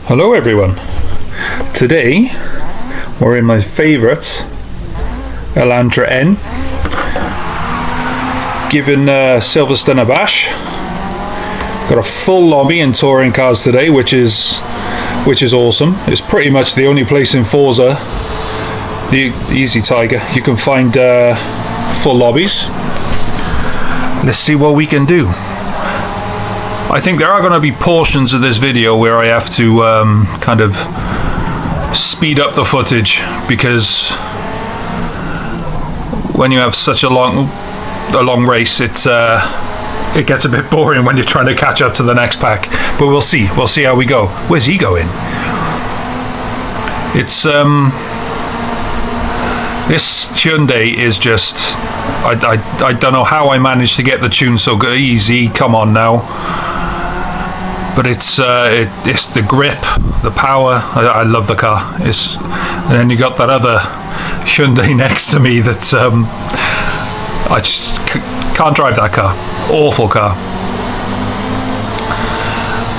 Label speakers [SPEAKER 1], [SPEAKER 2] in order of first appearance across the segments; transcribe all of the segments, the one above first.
[SPEAKER 1] Hello everyone. Today we're in my favourite Elantra N, giving Silverstone a bash. Got a full lobby in touring cars today, which is awesome. It's pretty much the only place in Forza, the Easy Tiger, you can find full lobbies. Let's see what we can do. I think there are going to be portions of this video where I have to kind of speed up the footage, because when you have such a long race, it gets a bit boring when you're trying to catch up to the next pack. But we'll see how we go. Where's he going? It's this Hyundai is just, I don't know how I managed to get the tune so good. Easy, come on now. But it's the grip, the power. I love the car. And then you got that other Hyundai next to me that I just can't drive that car. Awful car.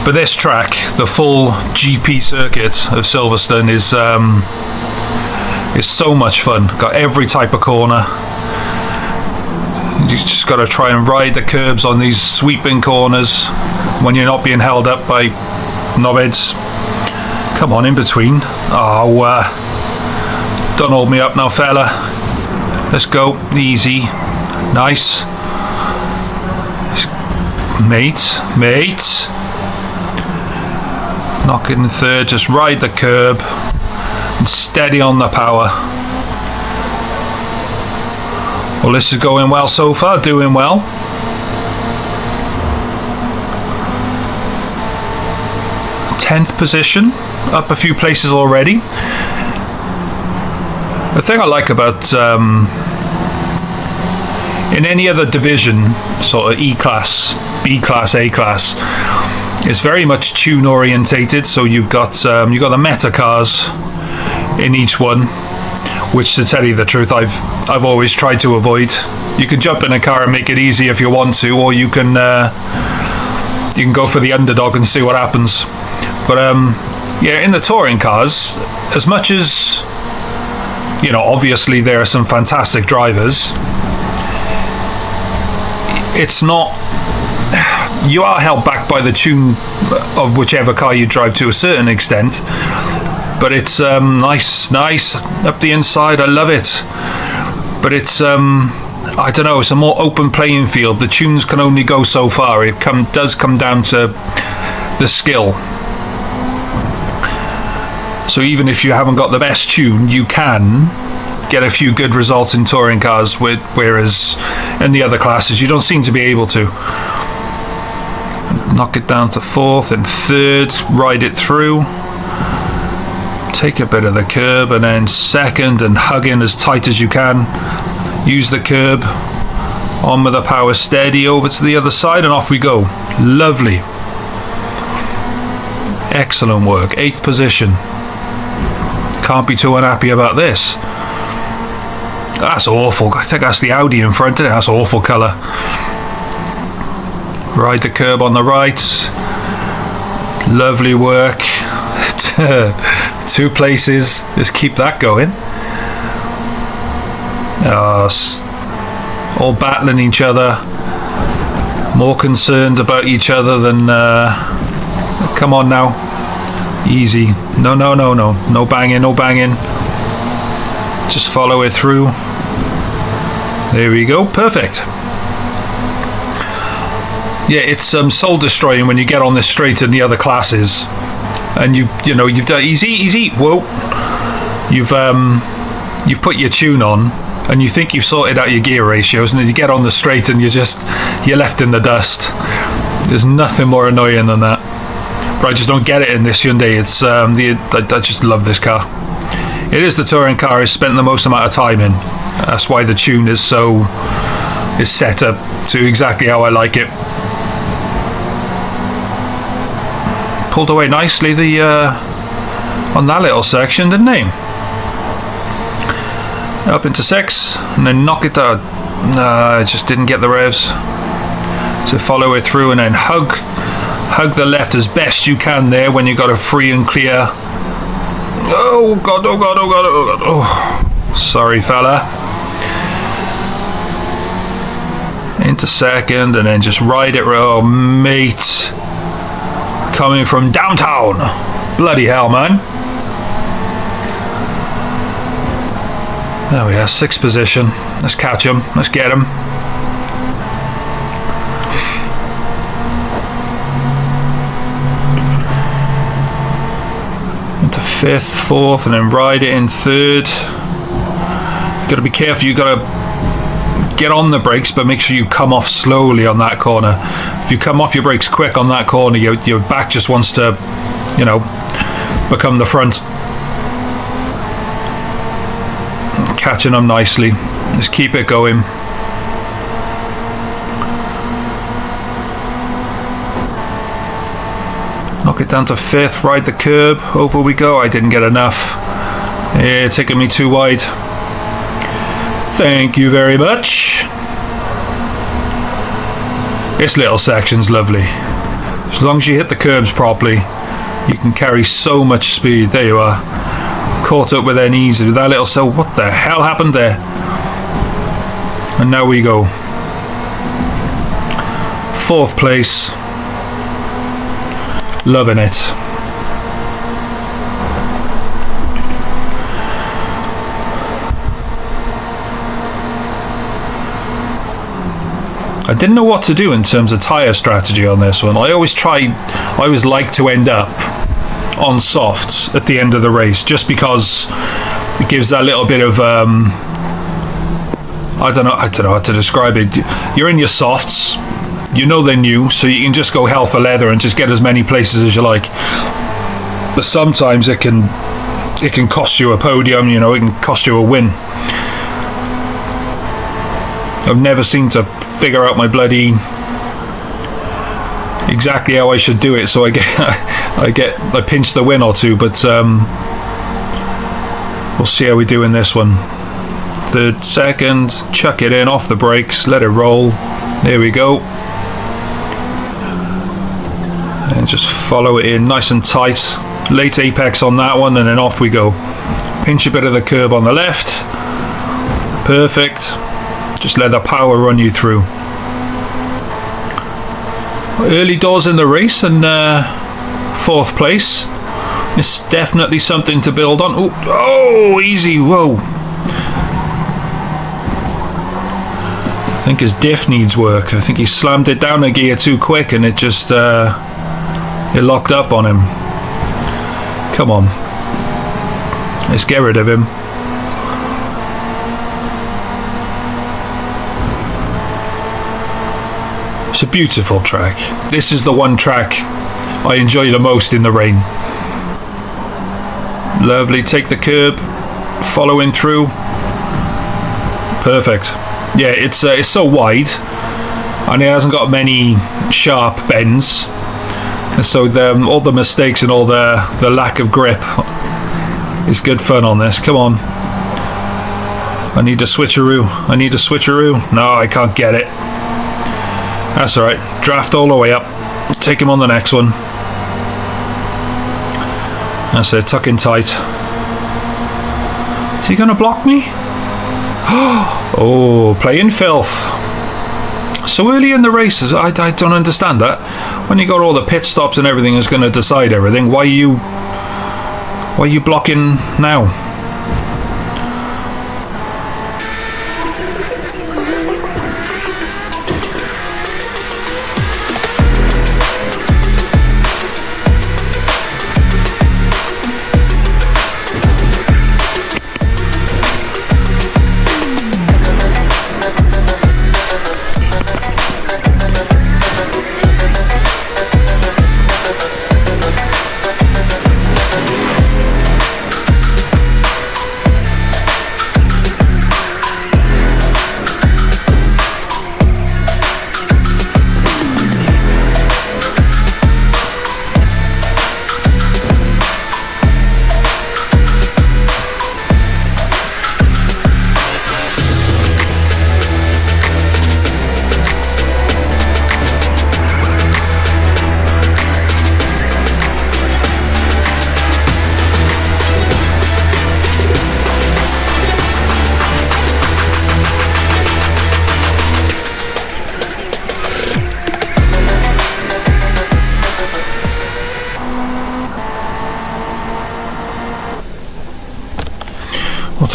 [SPEAKER 1] But this track, the full GP circuit of Silverstone, is so much fun. Got every type of corner. You just got to try and ride the curbs on these sweeping corners when you're not being held up by knobheads. Come on, in between. Oh, don't hold me up now, fella. Let's go. Easy. Nice. Mate. Knock it in third. Just ride the curb and steady on the power. Well, this is going well so far. Doing well. Tenth position, up a few places already. The thing I like about in any other division, sort of E-Class, B-Class, A-Class, it's very much tune orientated. So you've got the meta cars in each one, which, to tell you the truth, I've always tried to avoid. You can jump in a car and make it easy if you want to, or you can go for the underdog and see what happens. But yeah, in the touring cars, as much as, you know, obviously there are some fantastic drivers, it's not, you are held back by the tune of whichever car you drive to a certain extent. But it's nice up the inside. I love it. But it's I don't know, it's a more open playing field. The tunes can only go so far. It does come down to the skill. So even if you haven't got the best tune, you can get a few good results in touring cars, whereas in the other classes you don't seem to be able to. Knock it down to fourth and third, ride it through, take a bit of the curb, and then second and hug in as tight as you can. Use the curb, on with the power, steady over to the other side, and off we go. Lovely. Excellent work. 8th position. Can't be too unhappy about this. That's awful. I think that's the Audi in front of it. That's awful colour. Ride the curb on the right. Lovely work. 2 places. Just keep that going. All battling each other. More concerned about each other than... come on now. Easy. No banging. Just follow it through. There we go. Perfect. Yeah, it's soul destroying when you get on this straight in the other classes, and you've done easy. Whoa. You've put your tune on, and you think you've sorted out your gear ratios, and then you get on the straight and you're left in the dust. There's nothing more annoying than that. But I just don't get it in this Hyundai. It's I just love this car. It is the touring car I spent the most amount of time in. That's why the tune is set up to exactly how I like it. Pulled away nicely on that little section, didn't he? Up into 6, and then knock it down. I just didn't get the revs to follow it through, and then hug Hug the left as best you can there when you got a free and clear. Oh God, oh God, oh God, oh God. Oh, sorry fella. Into second and then just ride it. Oh mate, coming from downtown. Bloody hell, man. There we are, 6th position. Let's catch him, let's get him. Into 5th, 4th, and then ride it in 3rd. You gotta be careful, you gotta get on the brakes, but make sure you come off slowly on that corner. If you come off your brakes quick on that corner, your back just wants to, you know, become the front. Catching them nicely. Just keep it going. Knock it down to 5th, ride the curb, over we go. I didn't get enough. Yeah, taking me too wide. Thank you very much. This little section's lovely. As long as you hit the curbs properly, you can carry so much speed. There you are. Caught up with an easy with that little cell. What the hell happened there? And now we go. 4th place. Loving it. I didn't know what to do in terms of tyre strategy on this one. I always like to end up on softs at the end of the race, just because it gives that little bit of I don't know how to describe it. You're in your softs, you know they're new, so you can just go hell for leather and just get as many places as you like. But sometimes it can cost you a podium, you know, it can cost you a win. I've never seemed to figure out my bloody exactly how I should do it, so I pinch the win or two, but we'll see how we do in this one. 3rd, 2nd, chuck it in off the brakes, let it roll. There we go. And just follow it in nice and tight. Late apex on that one, and then off we go. Pinch a bit of the curb on the left. Perfect. Just let the power run you through. Early doors in the race and 4th place. It's definitely something to build on. Oh, easy, whoa. I think his diff needs work. I think he slammed it down a gear too quick and it just it locked up on him. Come on. Let's get rid of him. It's a beautiful track. This is the one track I enjoy the most in the rain. Lovely, take the curb, following through. Perfect. Yeah, it's so wide, and it hasn't got many sharp bends. And so all the mistakes and all the lack of grip is good fun on this. Come on. I need a switcheroo. No, I can't get it. That's alright. Draft all the way up. Take him on the next one. That's it. Tuck in tight. Is he going to block me? Oh, playing filth. So early in the races, I don't understand that. When you got all the pit stops and everything is going to decide everything, why are you blocking now?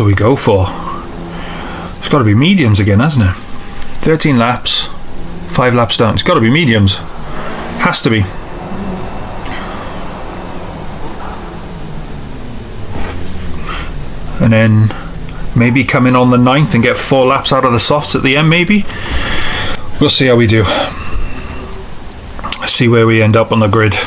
[SPEAKER 1] do we go for? It's got to be mediums again, hasn't it? 13 laps, 5 laps down. It's got to be mediums. Has to be. And then maybe come in on the 9th and get 4 laps out of the softs at the end, maybe. We'll see how we do. See where we end up on the grid.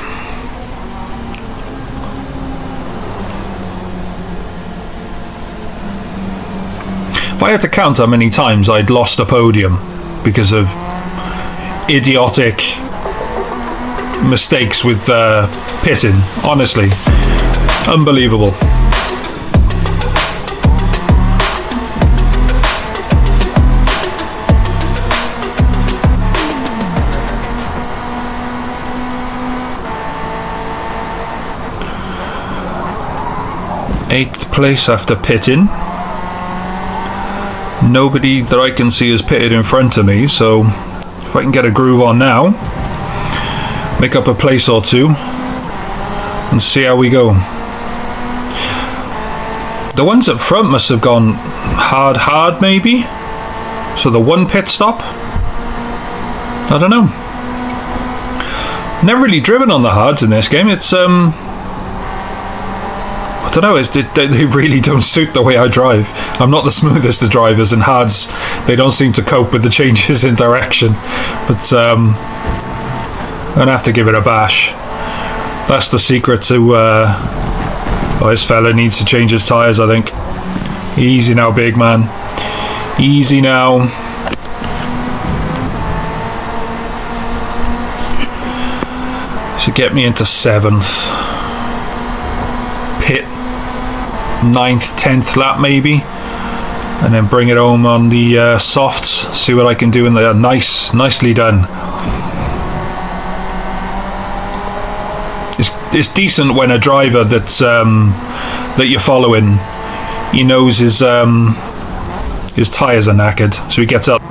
[SPEAKER 1] If I had to count how many times I'd lost a podium because of idiotic mistakes with pitting, honestly, unbelievable. Eighth place after pitting. Nobody that I can see has pitted in front of me, so if I can get a groove on now, make up a place or two, and see how we go. The ones up front must have gone hard maybe? So the one pit stop? I don't know. Never really driven on the hards in this game. It's I don't know, they really don't suit the way I drive. I'm not the smoothest of drivers, and hards, they don't seem to cope with the changes in direction. But I'm going to have to give it a bash. That's the secret to... oh, this fella needs to change his tyres, I think. Easy now, big man. Easy now. So get me into 7th. Pit 9th, 10th lap maybe, and then bring it home on the softs. See what I can do in there. Nicely done. It's decent when a driver that you're following, he knows his tyres are knackered, so he gets up.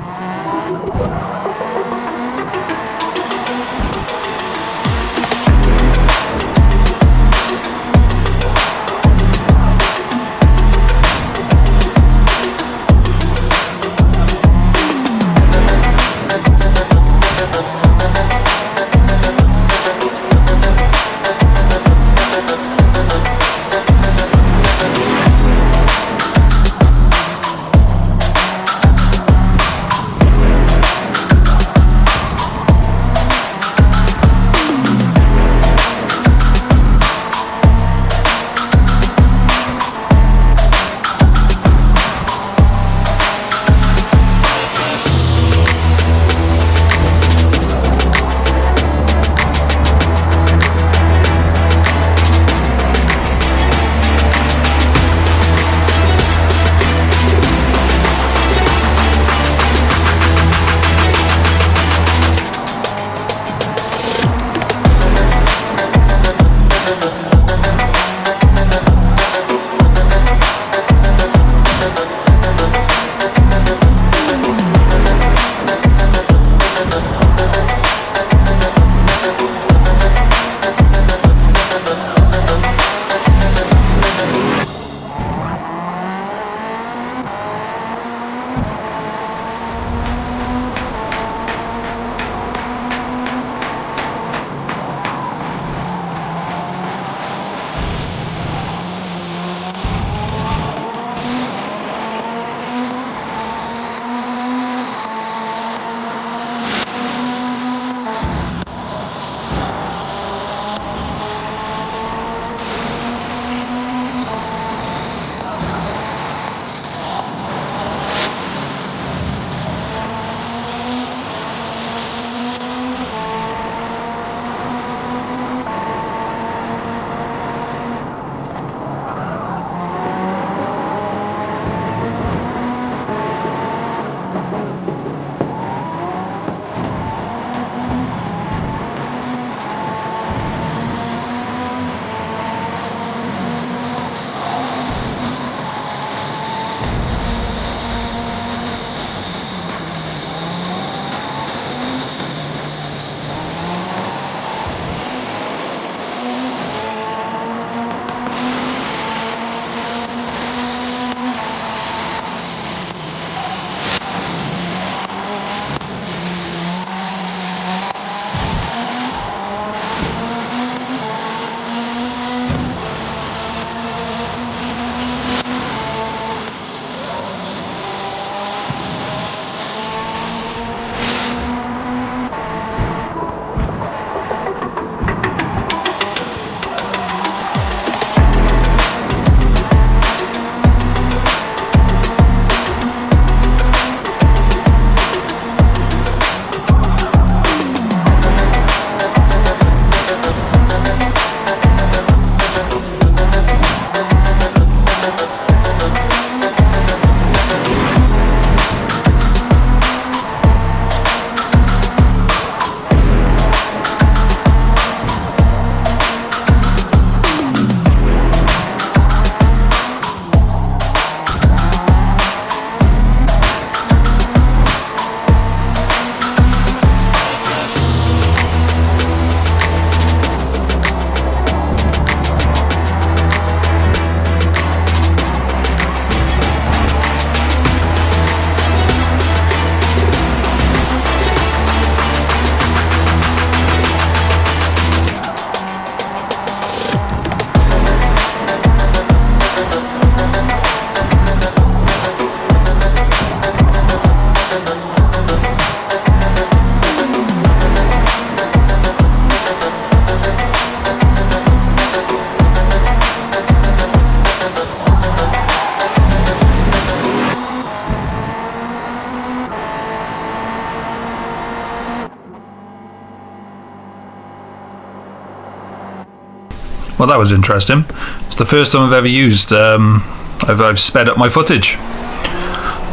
[SPEAKER 1] Well, that was interesting. It's the first time I've ever used, I've sped up my footage.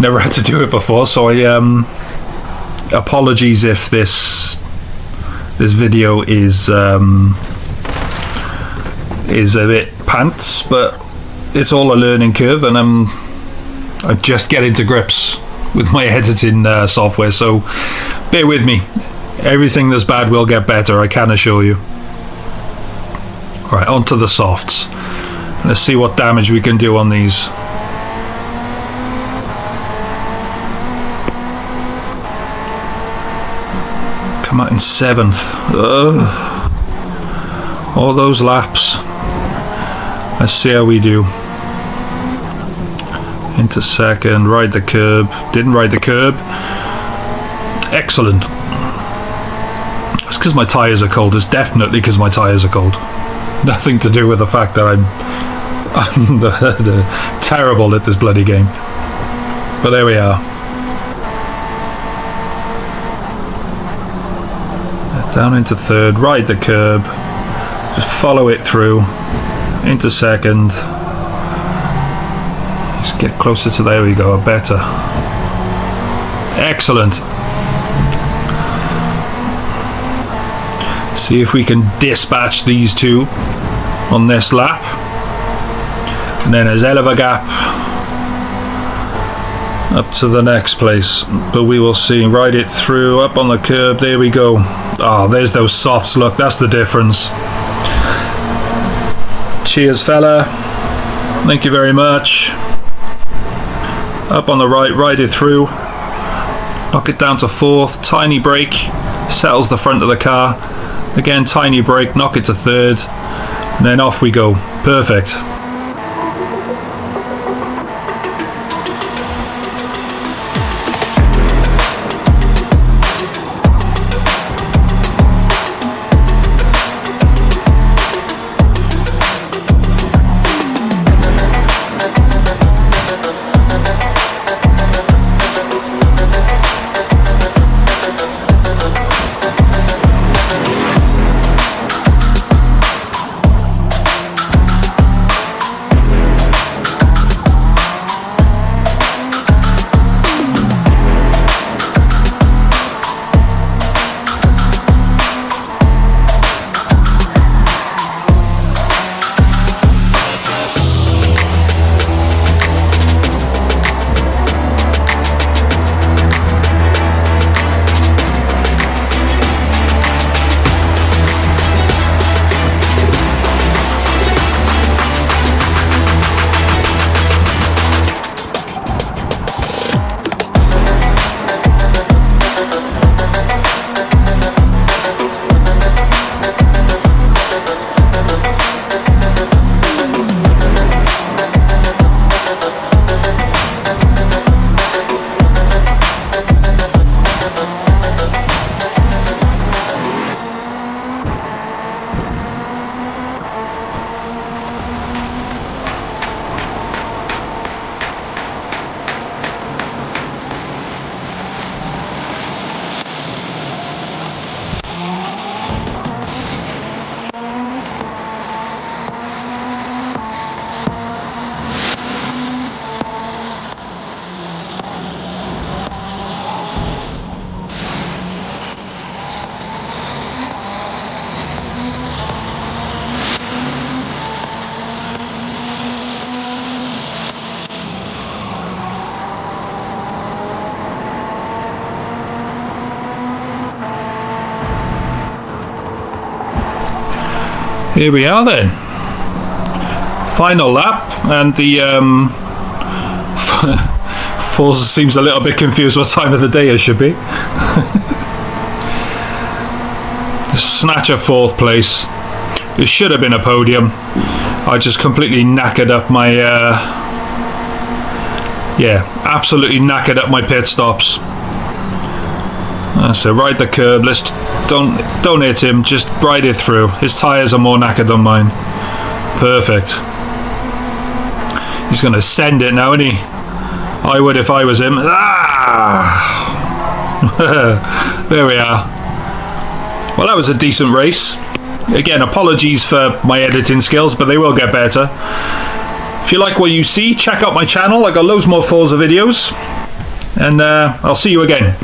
[SPEAKER 1] Never had to do it before, so I apologies if this video is a bit pants, but it's all a learning curve, and I'm just getting to grips with my editing software, so bear with me. Everything that's bad will get better, I can assure you. Alright, on to the softs. Let's see what damage we can do on these. Come out in 7th. All those laps. Let's see how we do. Into 2nd, ride the curb. Didn't ride the curb. Excellent. It's because my tyres are cold. It's definitely because my tyres are cold. Nothing to do with the fact that I'm terrible at this bloody game. But there we are. Down into 3rd, ride the curb. Just follow it through. Into 2nd. Just get closer to, there we go, better. Excellent. See if we can dispatch these two on this lap. And then there's hell of a gap up to the next place. But we will see. Ride it through, up on the curb. There we go. Oh, there's those softs. Look, that's the difference. Cheers, fella. Thank you very much. Up on the right, ride it through. Knock it down to 4th. Tiny brake. Settles the front of the car. Again, tiny brake. Knock it to 3rd. And then off we go. Perfect. Here we are then. Final lap, and the Forza seems a little bit confused what time of the day it should be. Snatch a 4th place. It should have been a podium. I just completely knackered up my absolutely knackered up my pit stops. So ride the curb. Let's don't hit him. Just ride it through. His tyres are more knackered than mine. Perfect. He's going to send it now, isn't he? I would if I was him. Ah! There we are. Well, that was a decent race. Again, apologies for my editing skills, but they will get better. If you like what you see, check out my channel. I got loads more Forza videos, and I'll see you again.